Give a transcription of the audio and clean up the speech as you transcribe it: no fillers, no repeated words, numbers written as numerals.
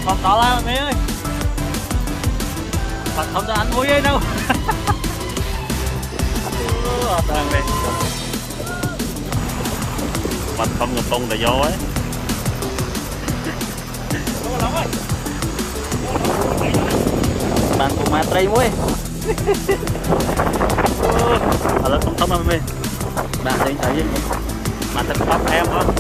Không to lắm mấy ơi. Thật không cho anh vui ấy đâu. Đang đây. Mặt không ngập tung là vô ấy. Bạn cùng mà tray muối. Là không lắm mấy. Bạn thấy mà thật bắp em không?